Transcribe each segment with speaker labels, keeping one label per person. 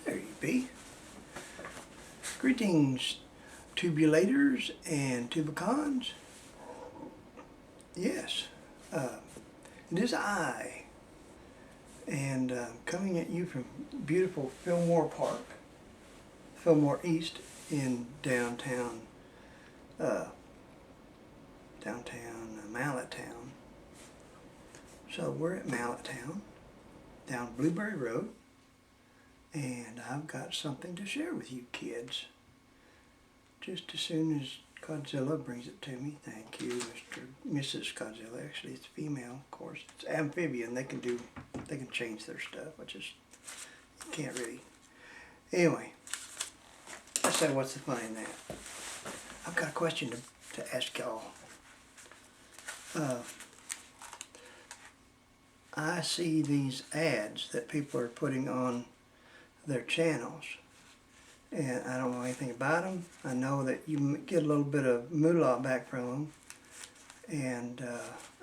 Speaker 1: There you be. Greetings, tubulators and tubicons. Yes, it is I, and coming at you from beautiful Fillmore Park, Fillmore East in downtown Mallettown. So we're at Mallettown, down Blueberry Road, and I've got something to share with you kids. Just as soon as Godzilla brings it to me. Thank you, Mrs. Godzilla. Actually, it's female, of course. It's amphibian. They can change their stuff, which is, you can't really. Anyway, I said, what's the fun in that? I've got a question to ask y'all. I see these ads that people are putting on their channels, and I don't know anything about them. I know that you get a little bit of moolah back from them, and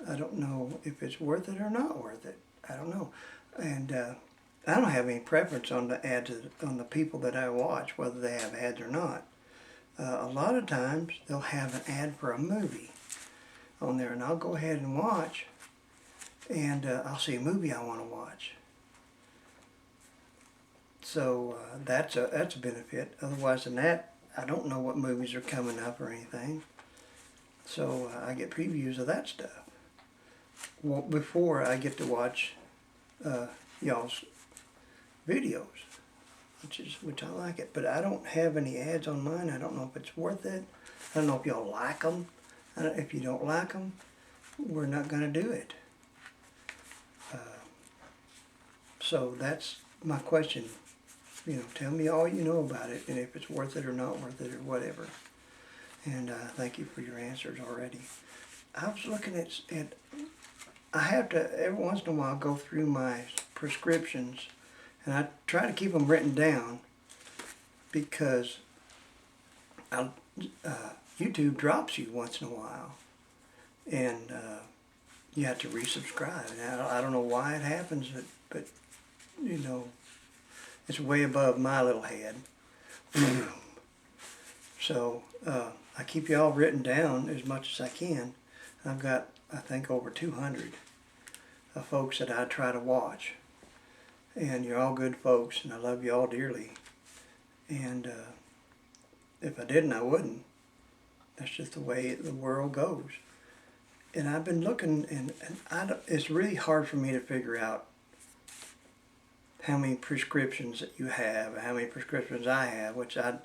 Speaker 1: I don't know if it's worth it or not worth it. I don't know, and I don't have any preference on the ads on the people that I watch, whether they have ads or not. A lot of times they'll have an ad for a movie on there, and I'll go ahead and watch, and I'll see a movie I want to watch. So that's a benefit. Otherwise than that, I don't know what movies are coming up or anything. So I get previews of that stuff before I get to watch y'all's videos, which I like it. But I don't have any ads on mine. I don't know if it's worth it. I don't know if y'all like them. If you don't like them, we're not going to do it. So that's my question. You know, tell me all you know about it, and if it's worth it or not worth it or whatever. And thank you for your answers already. I was looking at I have to every once in a while go through my prescriptions, and I try to keep them written down because YouTube drops you once in a while, and you have to resubscribe. And I don't know why it happens, but you know, it's way above my little head. So I keep y'all written down as much as I can. I've got, I think, over 200 folks that I try to watch. And you're all good folks, and I love you all dearly. And if I didn't, I wouldn't. That's just the way the world goes. And I've been looking, and it's really hard for me to figure out how many prescriptions that you have, how many prescriptions I have, which I'm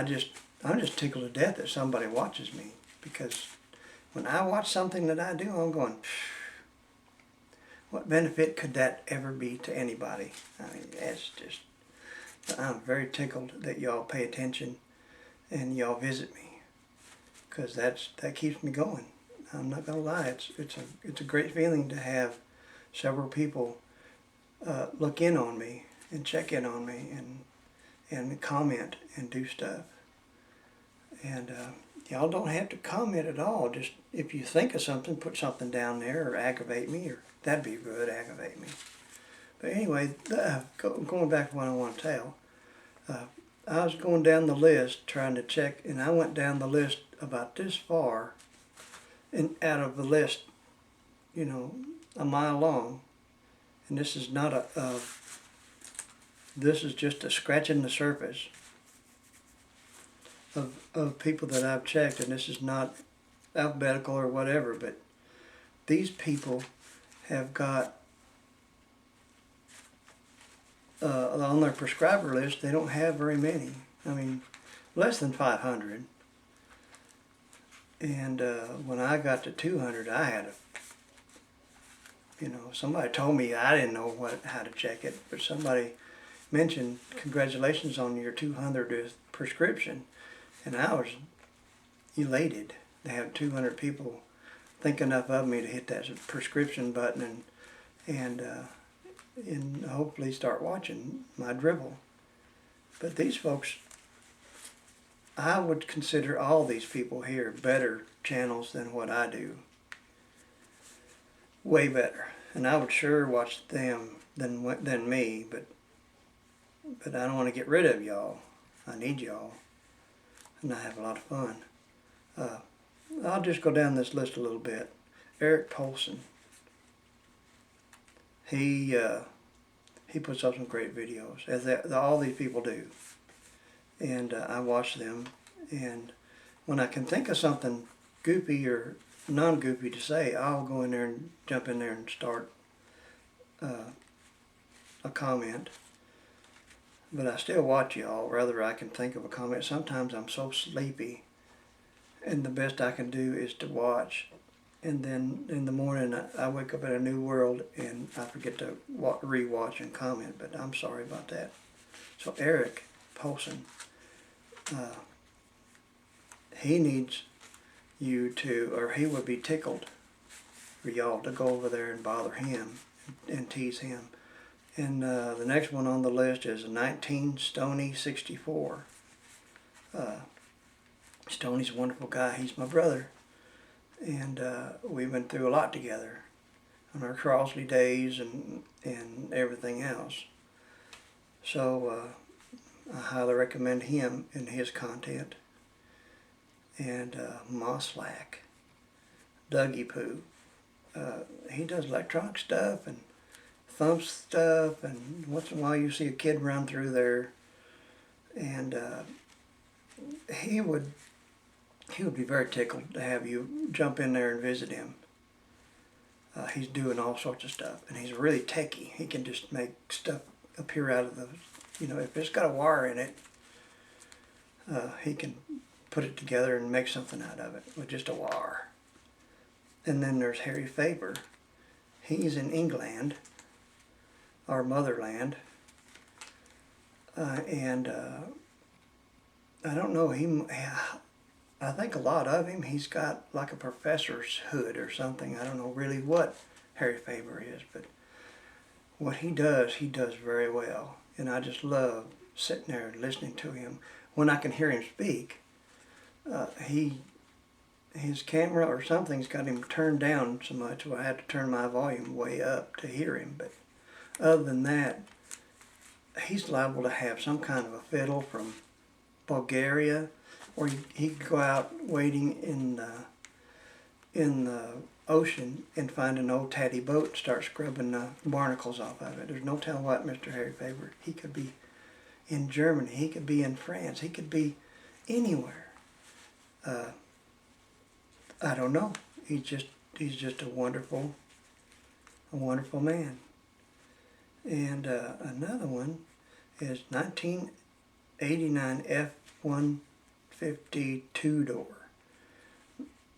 Speaker 1: just tickled to death that somebody watches me, because when I watch something that I do, I'm going, what benefit could that ever be to anybody? I mean, it's just, I'm very tickled that y'all pay attention and y'all visit me, because that keeps me going. I'm not gonna lie, it's a great feeling to have several people look in on me and check in on me and comment and do stuff. And y'all don't have to comment at all. Just if you think of something, put something down there or aggravate me, or that'd be good, aggravate me. But anyway, going back to what I want to tell, I was going down the list trying to check, and I went down the list about this far, and out of the list, you know, a mile long. And this is not this is just a scratching the surface of people that I've checked, and this is not alphabetical or whatever, but these people have got on their prescriber list, they don't have very many. I mean, less than 500. And when I got to 200, I had somebody told me, I didn't know how to check it, but somebody mentioned, congratulations on your 200th prescription. And I was elated to have 200 people think enough of me to hit that prescription button and hopefully start watching my dribble. But these folks, I would consider all these people here better channels than what I do. Way better. And I would sure watch them than me, but but I don't want to get rid of y'all. I need y'all, and I have a lot of fun. I'll just go down this list a little bit. Eric Polston. He puts up some great videos, as all these people do, and I watch them. And when I can think of something goofy or non-goofy to say, I'll go in there and jump in there and start a comment. But I still watch y'all, rather I can think of a comment. Sometimes I'm so sleepy, and the best I can do is to watch. And then in the morning I wake up in a new world and I forget to re-watch and comment, but I'm sorry about that. So Eric Polston, he needs you to, or he would be tickled for y'all to go over there and bother him and tease him. And the next one on the list is 19 Stony 64. Stoney's a wonderful guy. He's my brother. And we went through a lot together on our Crossley days and everything else. So I highly recommend him and his content. And Mosslack, Dougie Poo. He does electronic stuff and thump stuff, and once in a while you see a kid run through there. And he would be very tickled to have you jump in there and visit him. He's doing all sorts of stuff, and he's really techie. He can just make stuff appear out of the, if it's got a wire in it, he can put it together and make something out of it with just a wire. And then there's harryfaber. He's in England, our motherland, and I don't know, I think a lot of him, he's got like a professor's hood or something. I don't know really what harryfaber is, but what he does very well. And I just love sitting there and listening to him. When I can hear him speak, his camera or something's got him turned down so much where I had to turn my volume way up to hear him. But other than that, he's liable to have some kind of a fiddle from Bulgaria, or he could go out wading in the ocean and find an old tatty boat and start scrubbing the barnacles off of it. There's no telling what Mr. harryfaber. He could be in Germany. He could be in France. He could be anywhere. I don't know. He's just a wonderful man. And another one is 1989 F-150 door.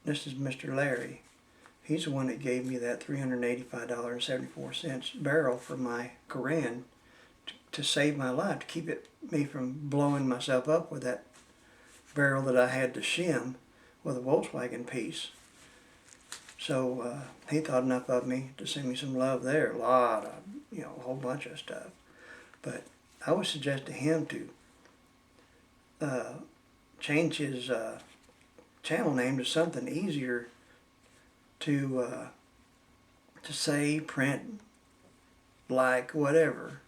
Speaker 1: This is Mr. Larry. He's the one that gave me that $385.74 barrel for my Garand to save my life, to keep me from blowing myself up with that barrel that I had to shim with a Volkswagen piece. So he thought enough of me to send me some love there. A lot of, a whole bunch of stuff. But I would suggest to him to change his channel name to something easier to say, print, like, whatever,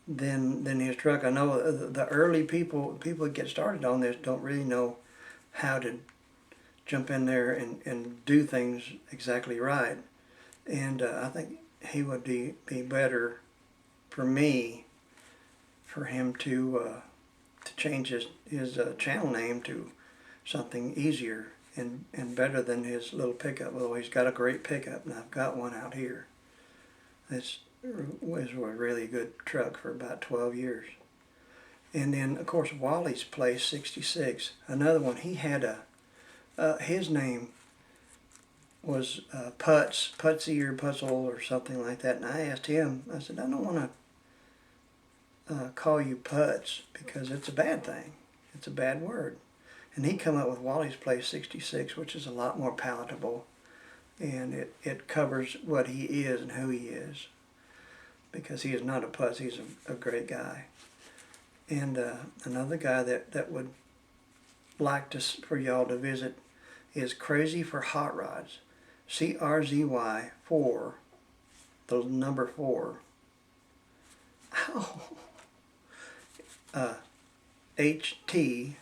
Speaker 1: than his truck. I know the early people that get started on this don't really know how to jump in there and do things exactly right. And I think he would be better for him to change his channel name to something easier and better than his little pickup. Although he's got a great pickup, and I've got one out here. This was a really good truck for about 12 years. And then, of course, Wally's Place 66, another one. He had his name was Putsy or Puzzle or something like that. And I asked him, I said, I don't want to call you Putz because it's a bad thing. It's a bad word. And he come up with Wally's Place 66, which is a lot more palatable. And it covers what he is and who he is. Because he is not a putz, he's a great guy. And another guy that would like for y'all to visit is Crazy for Hot Rods. CRZY 4, the number 4. Ow. HTRODS.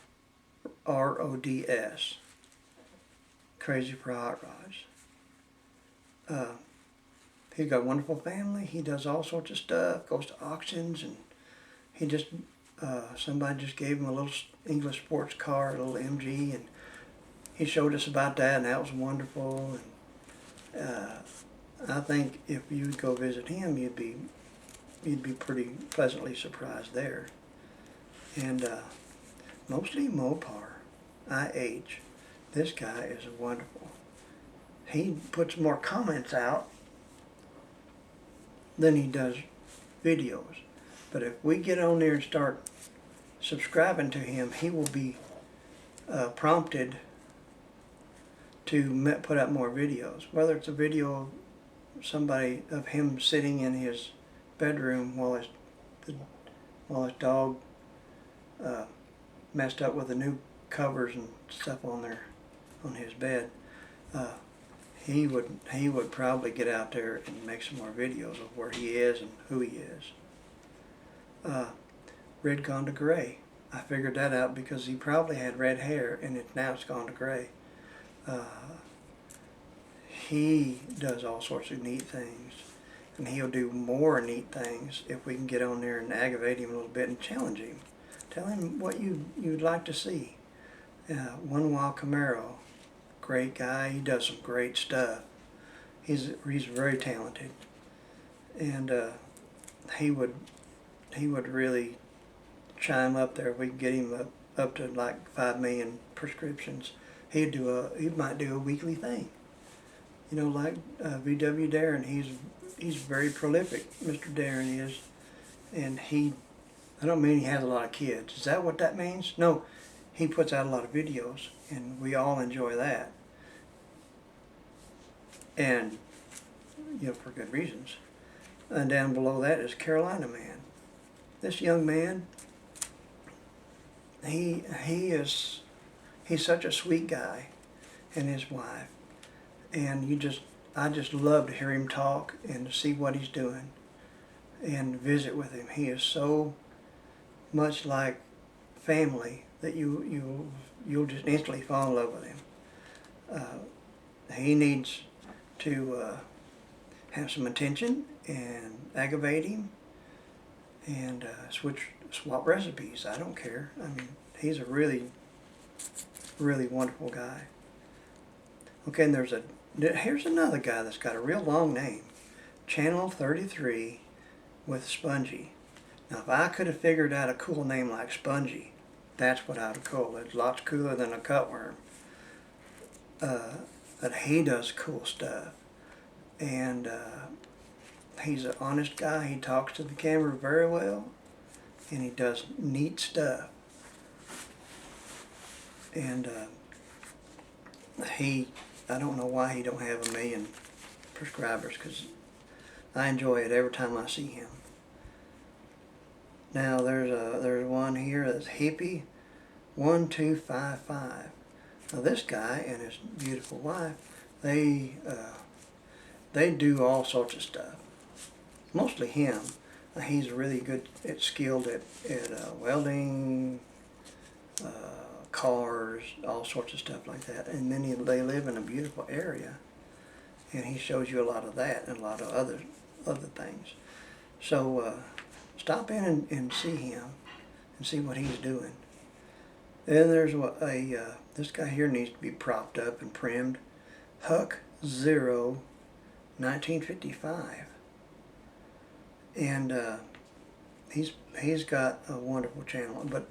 Speaker 1: Crazy for Hot Rods. He's got a wonderful family. He does all sorts of stuff, goes to auctions, and he just, somebody just gave him a little English sports car, a little MG, and he showed us about that, and that was wonderful. And I think if you'd go visit him, you'd be pretty pleasantly surprised there. And MostlyMoparIH, this guy is wonderful. He puts more comments out than he does videos. But if we get on there and start subscribing to him, he will be prompted to put out more videos. Whether it's a video of him sitting in his bedroom while his dog messed up with the new covers and stuff on his bed, he would probably get out there and make some more videos of where he is and who he is. RedGonetoGrey. I figured that out because he probably had red hair and now it's gone to gray. He does all sorts of neat things, and he'll do more neat things if we can get on there and aggravate him a little bit and challenge him. Tell him what you'd like to see. One Wild Camaro, great guy. He does some great stuff. He's very talented, and he would really chime up there if we could get him up to like 5 million prescriptions. He might do a weekly thing. You know, like VW Darren, he's very prolific, Mr. Darren is, and I don't mean he has a lot of kids. Is that what that means? No, he puts out a lot of videos, and we all enjoy that, and for good reasons. And down below that is Carolina Man. This young man, he's such a sweet guy, and his wife. And I just love to hear him talk and to see what he's doing and visit with him. He is so much like family that you'll just instantly fall in love with him. He needs to have some attention and aggravate him and swap recipes. I don't care. I mean, he's a really, really wonderful guy. Okay, and here's another guy that's got a real long name, Channel 33 with Spongie. Now, if I could have figured out a cool name like Spongie, that's what I'd have called it. It's lots cooler than a cutworm. But he does cool stuff, and he's an honest guy. He talks to the camera very well, and he does neat stuff. And I don't know why he don't have 1 million subscribers, because I enjoy it every time I see him. Now there's one here that's Hippie 1255. Now this guy and his beautiful wife, they do all sorts of stuff. Mostly him. He's really good skilled at welding, cars, all sorts of stuff like that. And then they live in a beautiful area, and he shows you a lot of that and a lot of other things. So stop in and see him and see what he's doing. Then there's this guy here needs to be propped up and primed. Huck 0 1955, and he's got a wonderful channel, but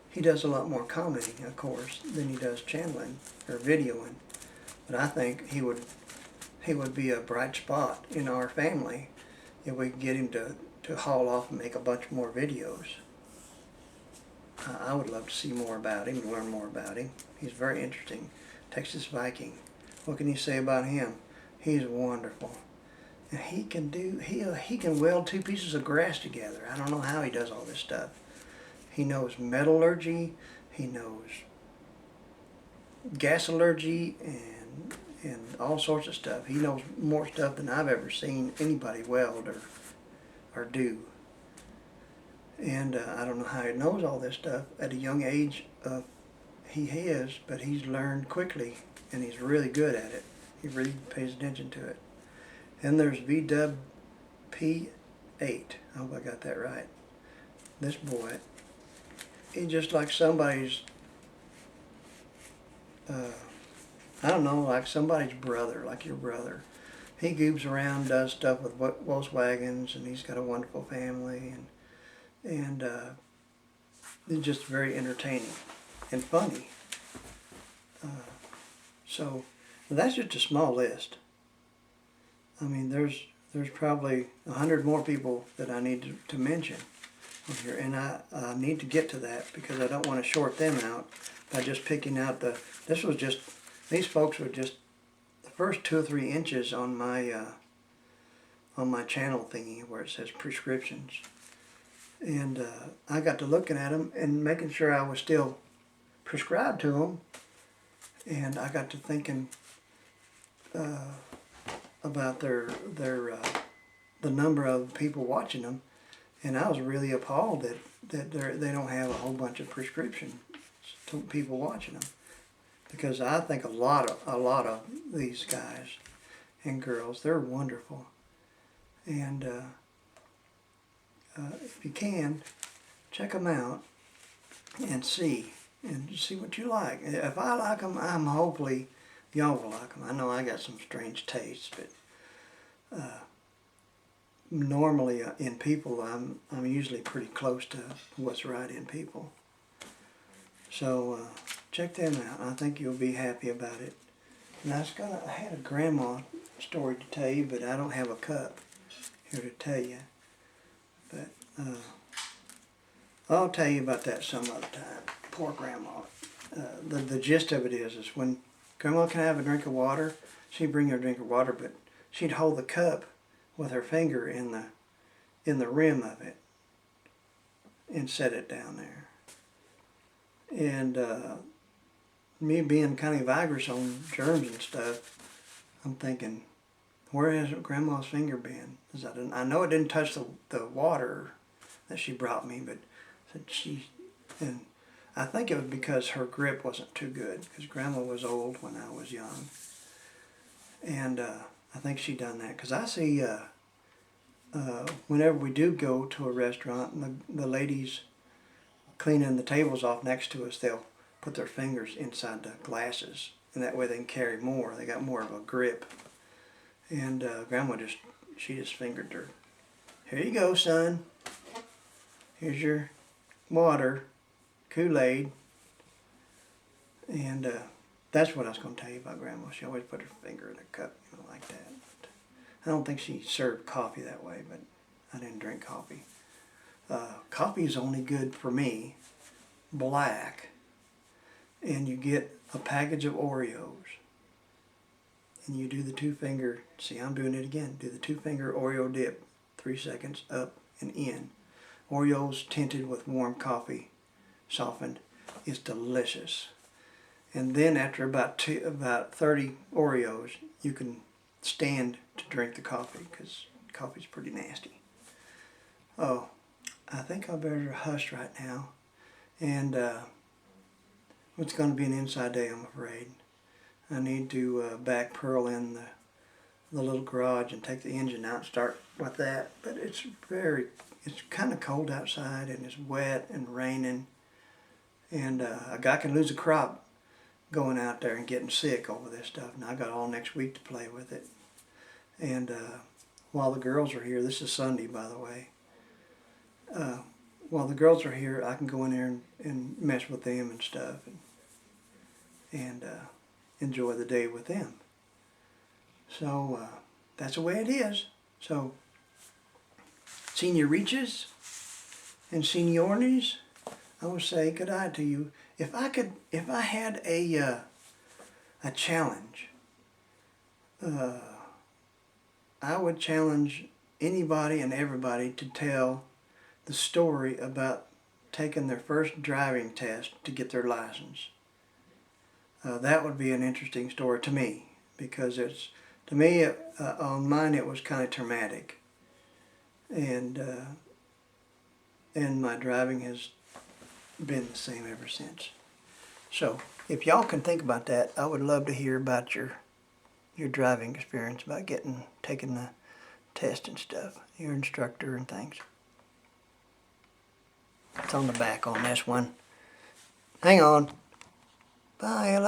Speaker 1: he does a lot more commenting, of course, than he does channeling or videoing. But I think he would be a bright spot in our family if we could get him to haul off and make a bunch more videos. I would love to see more about him and learn more about him. He's very interesting. TXSViking. What can you say about him? He's wonderful. And he can weld 2 pieces of grass together. I don't know how he does all this stuff. He knows metallurgy, he knows gasallurgy, and all sorts of stuff. He knows more stuff than I've ever seen anybody weld or do. And I don't know how he knows all this stuff at a young age. He has, but he's learned quickly, and he's really good at it. He really pays attention to it. And there's VeeDub P8. I hope I got that right. This boy, he's just like somebody's, I don't know, like somebody's brother, like your brother. He goobs around, does stuff with Volkswagens, and he's got a wonderful family, and it's just very entertaining and funny. So that's just a small list. I mean, there's probably 100 more people that I need to mention on here, and I need to get to that because I don't want to short them out by just picking out these folks were just the first 2 or 3 inches on my channel thingy where it says prescriptions. And I got to looking at them and making sure I was still prescribed to them, and I got to thinking about the number of people watching them, and I was really appalled that they don't have a whole bunch of prescription people watching them, because I think a lot of these guys and girls, they're wonderful, and if you can, check them out and see what you like. If I like them, hopefully y'all will like them. I know I got some strange tastes, but normally in people, I'm usually pretty close to what's right in people. So check them out. I think you'll be happy about it. And I had a grandma story to tell you, but I don't have a cup here to tell you. But I'll tell you about that some other time. Poor grandma. The gist of it is when grandma can have a drink of water, she'd bring her a drink of water, but she'd hold the cup with her finger in the rim of it and set it down there. And me being kind of vigorous on germs and stuff, I'm thinking, where has grandma's finger been? I know it didn't touch the water that she brought me, but and I think it was because her grip wasn't too good, because grandma was old when I was young. And I think she done that, because I see whenever we do go to a restaurant and the ladies cleaning the tables off next to us, they'll put their fingers inside the glasses, and that way they can carry more. They got more of a grip. And grandma she just fingered her. Here you go, son. Here's your water, Kool-Aid. And that's what I was going to tell you about grandma. She always put her finger in a cup, like that. But I don't think she served coffee that way, but I didn't drink coffee. Coffee is only good for me, black, and you get a package of Oreos, and you do the 2-finger, see I'm doing it again, do the 2-finger Oreo dip, 3 seconds up and in. Oreos tinted with warm coffee, softened, is delicious. And then after about 30 Oreos, you can stand to drink the coffee, because coffee's pretty nasty. Oh, I think I better hush right now, and it's going to be an inside day, I'm afraid. I need to back Pearl in the little garage and take the engine out and start with that, but it's kind of cold outside, and it's wet and raining, and a guy can lose a crop going out there and getting sick over this stuff, and I got all next week to play with it. And while the girls are here, this is Sunday, by the way, while the girls are here, I can go in there and mess with them and stuff, and enjoy the day with them. So that's the way it is. So senioritas and seniornies, I would say good night to you. If I had a challenge, I would challenge anybody and everybody to tell the story about taking their first driving test to get their license. That would be an interesting story to me, because to me, on mine it was kind of traumatic, and and my driving has been the same ever since. So if y'all can think about that, I would love to hear about your driving experience, about taking the test and stuff, your instructor and things. It's on the back on this one. Hang on. Bye, Ella.